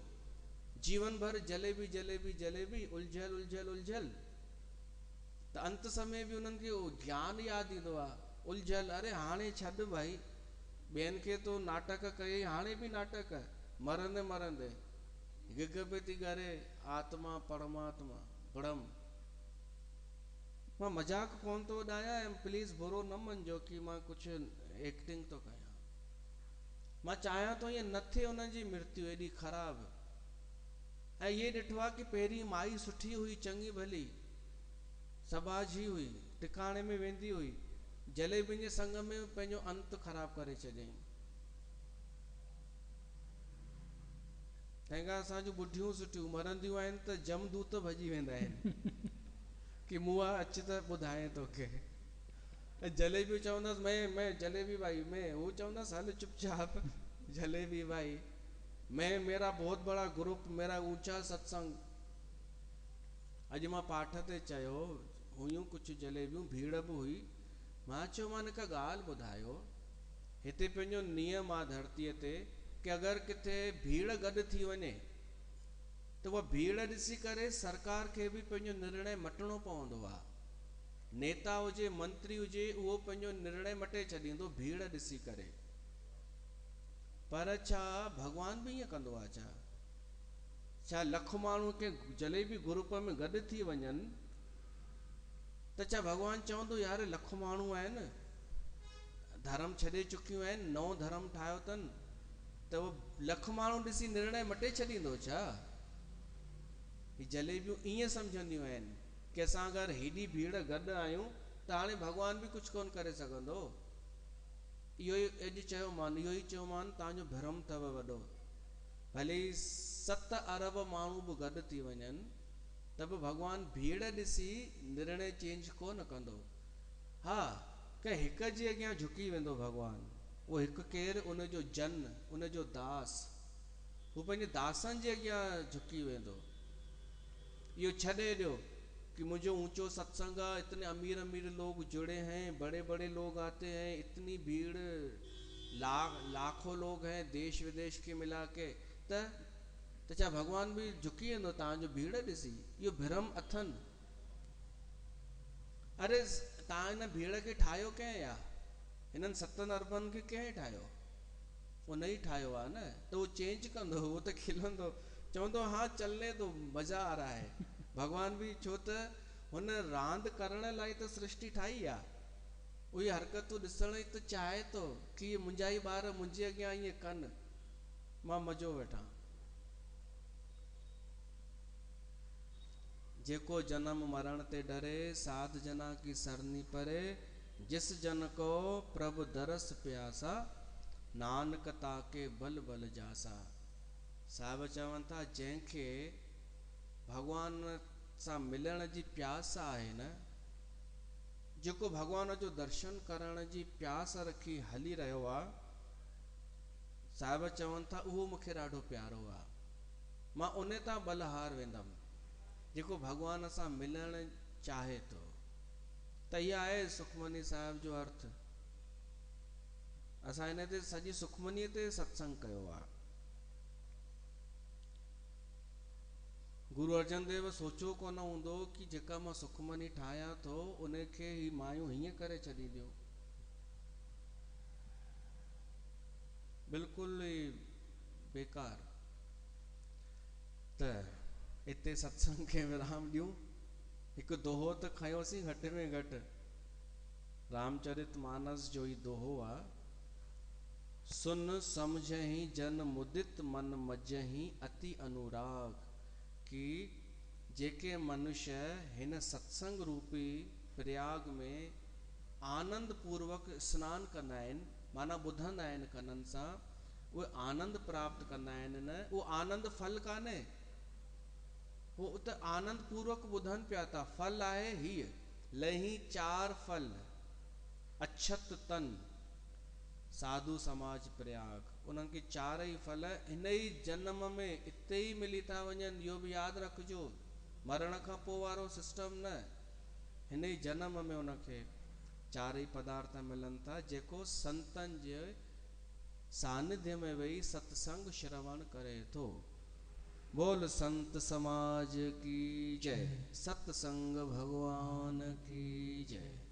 जीवन भर जलेबी जलेबी जलेबी, उलझियल उलझियल उलझियल। त अंत समय बि उन्हनि खे ज्ञान यादि ईंदो आहे, उलझियल, अरे हाणे छॾ भाई, ॿियनि खे तो नाटक कई, हाणे बि नाटक, मरंदे मरंदे गिग पे थी करे आत्मा परमात्मा ब्रह्म। मां मजाक कोन थो उॾायां, ऐं प्लीज़ बुरो न मञिजो कि मां कुझु एक्टिंग थो कयां। मां चाहियां थो ईअं न थिए उन्हनि जी मृत्यु एॾी ख़राबु। ऐं इहे ॾिठो आहे कि पहिरीं माई सुठी हुई, चङी भली, सबाझी हुई, टिकाणे में वेंदी हुई, जलेबियुनि जे संग में पंहिंजो अंत ख़राबु करे छॾियईं। तंहिंखां असांजूं ॿुढियूं सुठियूं मरंदियूं आहिनि त जमदूत भॼी वेंदा आहिनि कि मूं अच त ॿुधाए तोखे। ऐं जलेबियूं चवंदसि मैं जलेबी भाई मैं, हू चवंदसि हल चुपचाप जलेबी भाई, मैं मेरा बहुत बड़ा ग्रुप, मेरा ऊंचा सत्संग। अॼु मां पाठ ते चयो हुयूं कुझु जलेबियूं, भीड़ बि हुई, मां चयो मान हिकु ॻाल्हि ॿुधायो, हिते पंहिंजो नियम आहे धरतीअ ते कि अगरि किथे भीड़ गॾु थी वञे त उहा भीड़ ॾिसी करे सरकार खे बि पंहिंजो निर्णय मटिणो पवंदो आहे। नेता हुजे, मंत्री हुजे, उहो पंहिंजो निर्णय मटे छॾींदो भीड़ ॾिसी करे। पर छा भॻवान बि ईअं कंदो आहे छा? छा लख माण्हू के जलेबी ग्रुप में गॾु थी वञनि त छा भॻवान चवंदो यार लख माण्हू आहिनि, धर्म छॾे चुकियूं आहिनि, नओं धर्म ठाहियो अथनि, त उहो लख माण्हू ॾिसी निर्णय मटे छॾींदो छा? ही जलेबियूं ईअं सम्झंदियूं आहिनि कि असां अगरि हेॾी भीड़ गॾु आहियूं त हाणे भॻवान बि कुझु कोन करे सघंदो। इहो ई अॼु चयोमान, इहो ई चयोमान, तव्हांजो भ्रम अथव वॾो। भले ई 7 अरब माण्हू बि गॾु थी वञनि त बि भॻवान भीड़ ॾिसी निर्णय चेंज कोन कंदो। हा, कंहिं हिक जे अॻियां झुकी वेंदो भॻवान, उहो हिकु केरु, उनजो जन, उनजो दास, हू पंहिंजे दासनि जे अॻियां झुकी वेंदो। इहो छॾे ॾियो कि मुझे ऊंचो सत्संग है, इतने अमीर अमीर लोग जुड़े हैं, बड़े बड़े लोग आते हैं, इतनी भीड़, लाखों लोग हैं देश विदेश के मिला के, त छा भॻवान बि झुकी वेंदो तव्हांजो भीड़ ॾिसी? इहो भ्रम अथनि। अरे तव्हां हिन भीड़ खे ठाहियो कंहिं या? हिननि 7 अरबनि खे कंहिं ठाहियो? उन ई ठाहियो आहे न, त उहो चेंज कंदो, उहो त खिलंदो, चवंदो हाँ चलने दो, मज़ा आ रहा है। भॻवान बि छो त हुन रांदि करण लाइ त सृष्टि ठाही आहे, उहे हरकतूं ॾिसण ई त चाहे थो कि मुंहिंजा ई ॿार मुंहिंजे अॻियां ईअं कनि, मां मज़ो वठां। जेको जन्म मरण ते डरे, साध जना की सरनी परे, जिस जन को प्रभु दरस प्यासा, नानक ताके बल बल जासा। साहिब चवनि था जंहिंखे भॻवान सां मिलण जी प्यास आहे न, जेको भॻवान जो दर्शन करण जी प्यास रखी हली रहियो आहे, साहिब चवनि था उहो मूंखे ॾाढो प्यारो आहे, मां उन तां बलहार वेंदमि जेको भॻवान सां मिलण चाहे थो। त इहा आहे सुखमनी साहिब जो अर्थ। असां हिन ते सॼी सुखमनीअ ते सत्संग कयो आहे। गुरु अर्जन देव सोचियो कोन हूंदो कि जेका मां सुखमनी ठाहियां थो उनखे ही मायूं हीअं करे छॾींदियूं। बिल्कुलु ई बेकार। त हिते सत्संग खे विराम ॾियूं। हिकु दोहो त खयोसीं घटि में घटि, रामचरित मानस जो ई दोहो आहे, सुन समझहि जन मुदित मन मजहि अति अनुराग। कि जेके मनुष्य हिन सत्संग रूपी प्रयाग में आनंद पूर्वक सनानु कंदा आहिनि, माना ॿुधंदा आहिनि कननि सां, उहे आनंद प्राप्त कंदा आहिनि। न उहो आनंद फल कान्हे, उहो त आनंद पूर्वक ॿुधनि पिया था। फल आहे हीअ, लही 4 फल, अक्षत तन, साधु समाज प्रयाग, उन्हनि खे 4 ई फल हिन ई जन्म में इते ई मिली था वञनि। इहो बि यादि रखिजो, मरण खां पोइ वारो सिस्टम न, हिन ई जन्म में उनखे चारई पदार्थ मिलनि था जेको संतनि जे सानिध्य में वेही सत्संग श्रवण करे थो। बोल संत समाज की जय, सत्संग भगवान की जय।